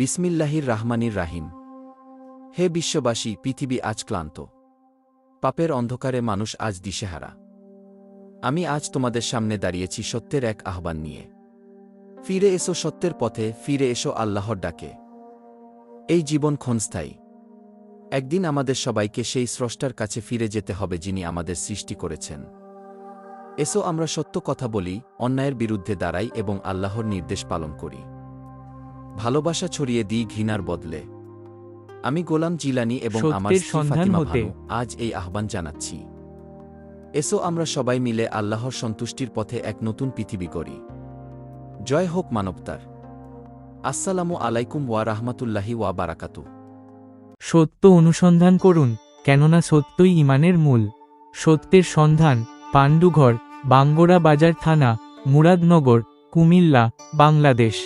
বিসমিল্লাহির রাহমানির রাহিম। হে বিশ্ববাসী, পৃথিবী আজ ক্লান্ত। পাপের অন্ধকারে মানুষ আজ দিশেহারা। আমি আজ তোমাদের সামনে দাঁড়িয়েছি সত্যের এক আহ্বান নিয়ে। ফিরে এসো সত্যের পথে, ফিরে এসো আল্লাহর ডাকে। এই জীবন ক্ষণস্থায়ী। একদিন আমাদের সবাইকে সেই স্রষ্টার কাছে ফিরে যেতে হবে যিনি আমাদের সৃষ্টি করেছেন। এসো আমরা সত্য কথা বলি, অন্যায়ের বিরুদ্ধে দাঁড়াই এবং আল্লাহর নির্দেশ পালন করি। ভালোবাসা ছড়িয়ে দিই ঘৃণার বদলে। আমি গোলাম জিলানী এবং আমার সত্যের স্ত্রী সন্ধান ফাতিমা হতে ভানু আজ এই আহ্বান জানাচ্ছি। এসো আমরা সবাই মিলে আল্লাহর সন্তুষ্টির পথে এক নতুন পৃথিবী গড়ি। জয় হোক মানবতার। আসসালামু আলাইকুম ওয়া রাহমাতুল্লাহি ওয়া বারাকাতুহু। সত্য অনুসন্ধান করুন, কেননা সত্যই ঈমানের মূল। সত্যের সন্ধান, পাণ্ডুঘর, বাঙ্গরা বাজার থানা, মুরাদনগর, কুমিল্লা, বাংলাদেশ।